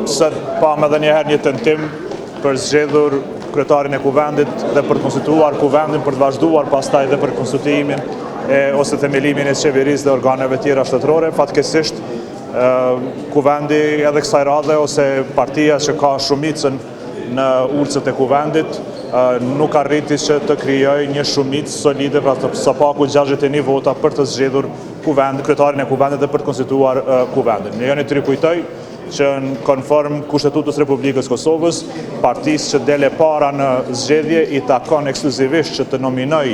Sot pam edhe njëherë një tentim për zgjedhur kryetarin e kuvendit dhe për të konstituar kuvendin, për të vazhduar pastaj dhe për konstituimin ose themelimin e qeverisë dhe organeve tjera shtetërore. Fatkeqësisht kuvendi edhe kësaj radhe ose partia që ka shumicën në urcët e kuvendit nuk arriti që të krijojë një shumicë solide, pra sa paku 61 vota për të zgjedhur kryetarin e kuvendit dhe për të konstituar kuvendin. Lejoni të rikujtoj që në konform Kushtetutës Republikës Kosovës, partisë që dele para në zgjedhje i takon ekskluzivisht që të nominoj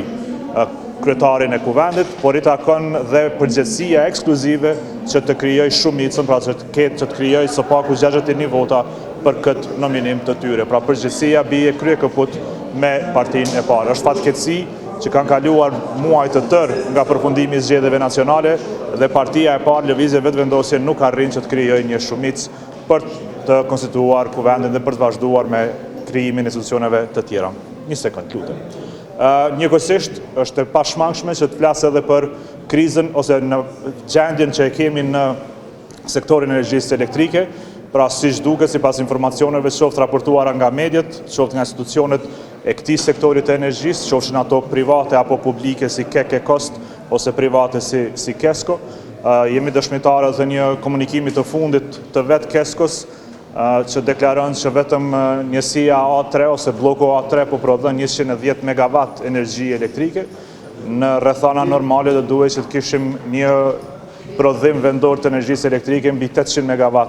kryetarin e kuvendit, por i takon dhe përgjegjësia ekskluzive që të krijoj shumicën, pra që të krijoj së paku 61 vota për këtë nominim të tyre. Pra përgjegjësia bie kryekëput me partinë e parë. Është fatkeqësi që kanë kaluar muaj të tërë nga përfundimi i zgjedhjeve nacionale dhe partia e parë Lëvizje Vetëvendosje nuk arrin që të krijojë një shumicë për të konstituar kuvendin dhe për të vazhduar me krijimin e institucioneve të tjera. Një sekond, lutem. Njëkohësisht është e pashmangshme që të flas edhe për krizën ose në gjendjen që e kemi në sektorin e energjisë elektrike. Pra siç duket sipas informacioneve qoftë raportuara nga mediat, qoftë nga institucionet e këtij sektori të energjisë, qofshin ato private apo publike si KK Kost ose private si Kesko, jemi dëshmitarë të një komunikimi të fundit të vetë Keskos që deklaron që vetëm njësia A3 ose bloku A3 po prodhon 110 MW energji elektrike. Në rrethana normale do duhej që të kishim një prodhim vendor të energjisë elektrike mbi 800 MW.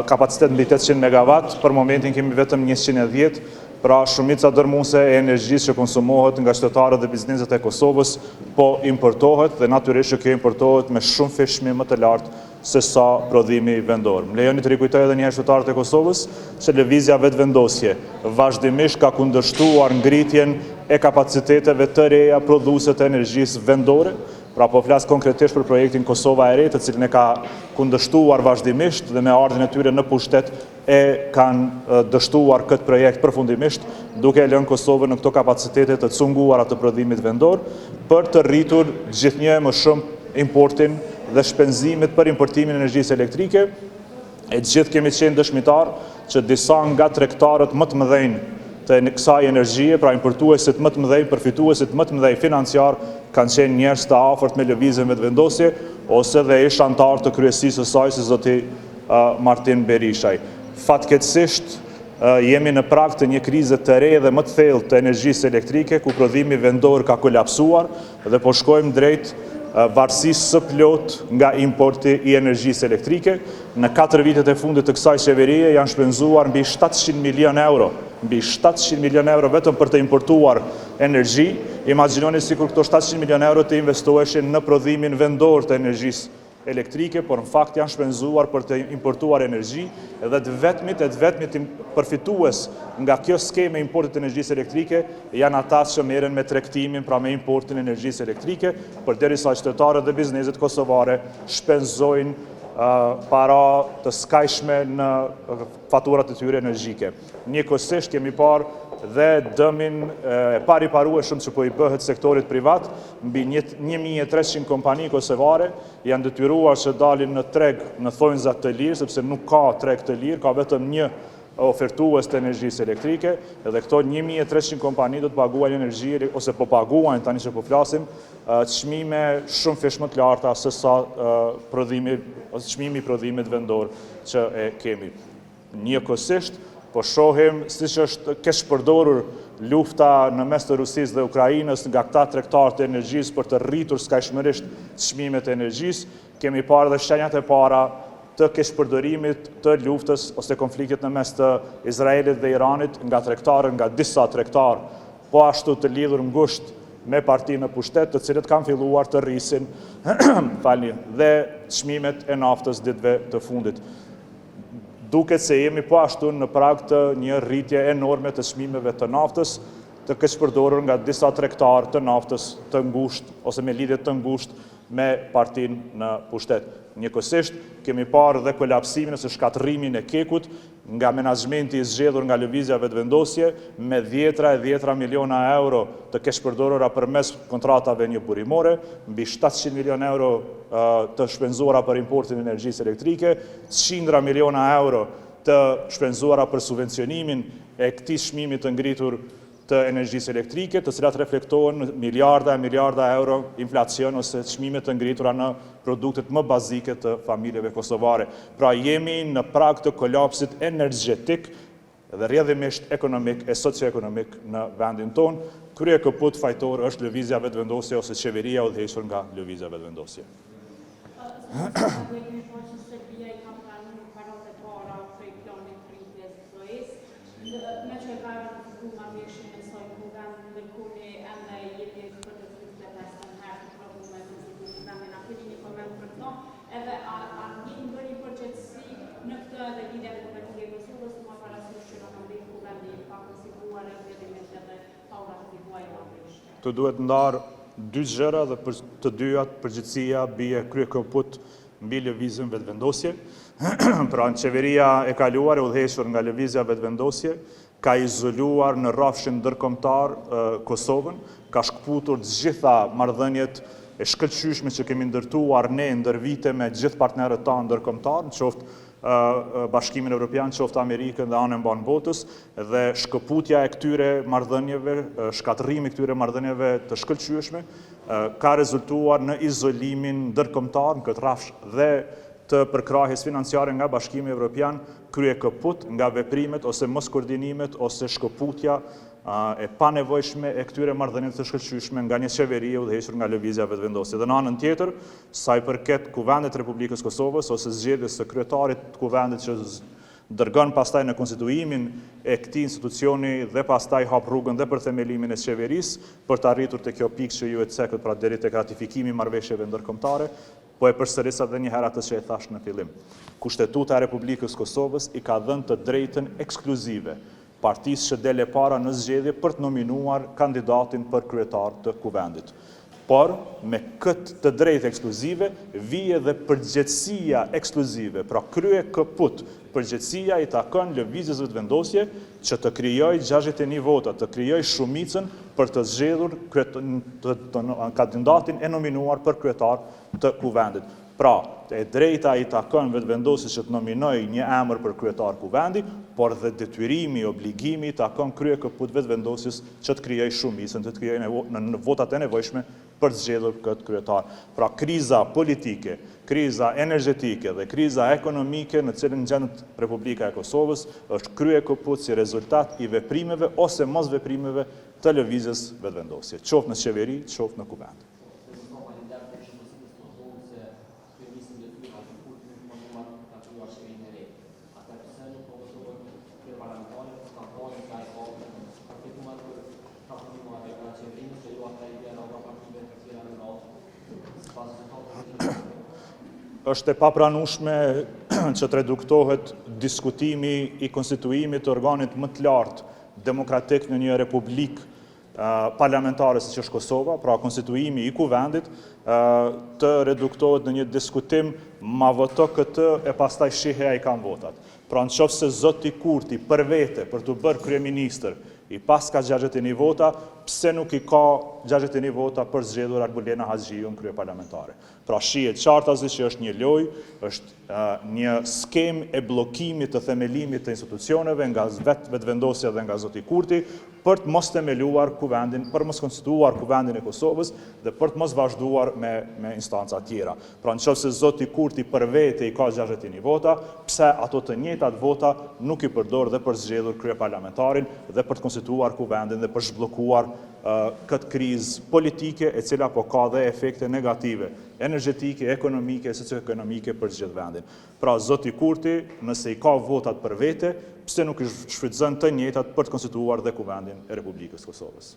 Kapacitet mbi 800 MW, për momentin kemi vetëm 110, pra shumica dërmuese e energjisë që konsumohet nga qytetarët dhe bizneset e Kosovës po importohet dhe natyrisht që kjo importohet me shumë fishmi më të lartë se sa prodhimi vendor. Më lejoni të rikujtoj edhe një herë qytetarët e Kosovës që Lëvizja Vetëvendosje vazhdimisht ka kundërshtuar ngritjen e kapaciteteve të reja prodhuese të energjisë vendore. Pra po flas konkretisht për projektin Kosova e Re, të cilin e ka kundërshtuar vazhdimisht dhe me ardhin e tyre në pushtet e kanë dështuar këtë projekt përfundimisht, duke lënë Kosovën në këto kapacitete të cunguara të prodhimit vendor për të rritur gjithnjë më shumë importin dhe shpenzimet për importimin e energjisë elektrike. E gjithë kemi qenë dëshmitar që disa nga tregtarët më të mëdhenj të kësaj energjie, pra importuesit më të mëdhenj, përfituesit më të mëdhenj financiar, kanë qenë njerëz të afërt me Lëvizjen Vetëvendosje ose dhe ish antar të kryesisë së saj si zoti Martin Berishaj. Fatkeqësisht jemi në prag të një krize të re dhe më të thellë të energjisë elektrike, ku prodhimi vendor ka kolapsuar dhe po shkojmë drejt varësisë së plot nga importi i energjisë elektrike. Në 4 vitet e fundit të kësaj qeverie janë shpenzuar mbi 700 milion euro, vetëm për të importuar energji. Imagjinoni sikur këto 700 milion euro të investoheshin në prodhimin vendor të energjisë elektrike, por në fakt janë shpenzuar për të importuar energji dhe të vetmit përfitues nga kjo skeme importit të energjisë elektrike janë ata që merren me tregtimin, pra me importin e energjisë elektrike, përderisa qytetarët dhe bizneset kosovare shpenzojnë para të skajshme në faturat e tyre energjike. Njëkohësisht kemi parë dhe dëmin e pariparueshëm që po i bëhet sektorit privat, mbi 1300 kompani kosovare janë detyruar që dalin në treg në thonjza të lirë, sepse nuk ka treg të lirë, ka vetëm një ofertues të energjisë elektrike, edhe këto 1300 kompani do të paguajnë energji ose po paguajnë tani që po flasim çmime shumë fish më të larta se sa çmimi i prodhimit vendor që e kemi. Njëkohësisht po shohim siç është keq përdorur lufta në mes të Rusisë dhe Ukrainës nga këta tregtarë të energjisë për të rritur skajshmërisht çmimet e energjisë. Kemi parë dhe shenjat e para të keqpërdorimit të luftës ose konfliktit në mes të Izraelit dhe Iranit nga tregtarë, nga disa tregtarë, po ashtu të lidhur ngushtë me partinë në pushtet, të cilët kanë filluar të rrisin dhe çmimet e naftës ditëve të fundit. Duket se jemi po ashtu në prag të një rritje enorme të çmimeve të naftës, të keqpërdorur nga disa tregtarë të naftës të ngushtë ose me lidhje të ngushtë me partinë në pushtet. Njëkohësisht, kemi parë dhe kolapsimin ose shkatërimin e kekut nga menaxhmenti i zgjedhur nga lëvizja vetëvendosje me 10 miliona euro të keshpërdorura përmes kontratave një burimore, mbi 700 milion euro të shpenzuara për importin e energjisë elektrike, 100 miliona euro të shpenzuara për subvencionimin e këtij çmimi të ngritur të energjisë elektrike, të cilat reflektohen në miliarda euro inflacion ose çmime të ngritura në produktet më bazike të familjeve kosovare. Pra jemi në prag të kolapsit energjetik dhe rrjedhimisht ekonomik e socioekonomik në vendin tonë. Kryekëput fajtor është lëvizja vetëvendosje ose qeveria udhëhequr nga lëvizja vetëvendosje. Edhe a një ndonjë përgjithësi në këtë dhe lidhja me Republikën e Kosovës, më parasysh që në kambinë kuvendi pa konstituar rrjedhimisht edhe pa u ratifikuar normalisht. Të duhet ndarë dy gjëra dhe për të dyjat përgjithësia bie kryekëput mbi lëvizjen vetëvendosje. Pra në qeveria e kaluar e udhëhequr nga lëvizja vetëvendosje ka izoluar në rrafshin ndërkombëtar Kosovën, ka shkputur të gjitha marrëdhëniet e shkëlqyeshme që kemi ndërtuar ne ndër vite me gjithë partnerët tanë ndërkombëtar, qoftë Bashkimin Evropian, qoftë Amerikën dhe anën mban botës, dhe shkëputja e këtyre marrëdhënieve, shkatërrimi i këtyre marrëdhënieve të shkëlqyeshme ka rezultuar në izolimin ndërkombëtar në këtë rrafsh dhe të përkrahjes financiare nga Bashkimi Evropian, kryekëput nga veprimet ose mos koordinimet ose shkëputja e panevojshme e këtyre marrëdhënieve të shkëlqyeshme nga një qeveri e udhëhequr nga lëvizja vetëvendosje. Dhe në anën tjetër, sa i përket kuvendit Republikës Kosovës ose zgjedhjes së kryetarit të kuvendit që dërgon pastaj në konstituimin e këtij institucioni dhe pastaj hap rrugën dhe për themelimin e qeverisë për të arritur te kjo pikë që ju e cekët, pra deri tek ratifikimi i marrëveshjeve ndërkombëtare, po e përsëris edhe një herë atë që e thash në fillim. Kushtetuta e Republikës Kosovës i ka dhënë të drejtën ekskluzive partisë që dele para në zgjedhje për të nominuar kandidatin për kryetar të kuvendit. Por, me këtë të drejtë ekskluzive, vije dhe përgjegjësia ekskluzive, pra kryekëput, përgjegjësia i takon lëvizjes vetëvendosje që të krijojë 61 vota, të krijojë shumicën për të zgjedhur kandidatin e nominuar për kryetar të kuvendit. Pra, e drejta i takon vetëvendosjes që të nominojë një emër për kryetar kuvendi, por dhe detyrimi, obligimi i takon kryekëput vetëvendosjes që të krijojë shumicën, të krijojë në votat e nevojshme për të zgjedhur këtë kryetar. Pra, kriza politike, kriza energjetike dhe kriza ekonomike në cilën gjendet Republika e Kosovës është kryekëput si rezultat i veprimeve ose mos veprimeve të lëvizjes vetëvendosje, qoftë në qeveri, qoftë në kuvend. Është e papranueshme që të reduktohet diskutimi i konstituimit të organit më të lartë demokratik në një republikë parlamentare si që është Kosova, pra konstituimi i kuvendit, të reduktohet në një diskutim ma voto këtë e pastaj shihe ai kanë votat. Pra në qoftë se zoti Kurti për vete për të bërë kryeministër i pas ka 61 vota, pse nuk i ka 61 vota për zgjedhur Arbulena Haxhiun krye parlamentare. Pra shihet qartazi që është një lojë, është një skem e bllokimit të themelimit të institucioneve nga vetëvendosja dhe nga zoti Kurti për të mos themeluar kuvendin, për mos konstituar kuvendin e Kosovës dhe për të mos vazhduar me instanca tjera. Pra nëse zoti Kurti për vete i ka 61 vota, pse ato të njëjtat vota nuk i përdor dhe për zgjedhur kryeparlamentarin dhe për të konstituar kuvendin dhe për zhbllokuar këtë krizë politike e cila po ka dhe efekte negative, energjetike, ekonomike, socioekonomike për gjithë vendin. Pra zoti Kurti, nëse i ka votat për vete, pse nuk i shfrytëzon të njëjtat për të konstituar dhe kuvendin e Republikës Kosovës.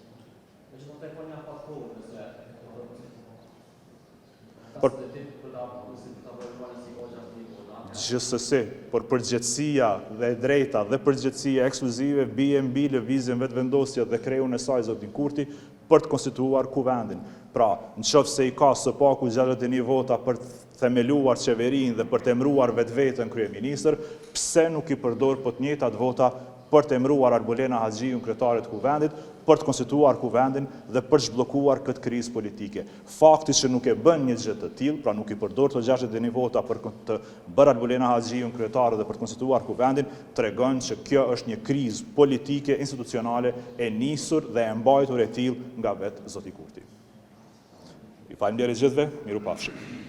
Gjithsesi, por përgjegjësia dhe e drejta dhe përgjegjësia ekskluzive bie mbi lëvizjen vetëvendosje dhe krejun e saj zotin Kurti, për të konstituar kuvendin. Pra, në qoftë se i ka së paku 61 vota për të themeluar qeverinë dhe për të emëruar vetveten kryeministër, pse nuk i përdor po të njëjtat vota për të emëruar Arbolena Haxhiun kryetare të kuvendit, për të konstituar kuvendin dhe për të zhbllokuar këtë krizë politike. Fakti që nuk e bën një gjë të tillë, pra nuk i përdor të 61 vota për të bërë Arbolena Haxhiun kryetare dhe për të konstituar kuvendin, tregon që kjo është një krizë politike institucionale e nisur dhe e mbajtur e tillë nga vetë zoti Kurti. Ju falenderoj gjithëve, mirupafshim.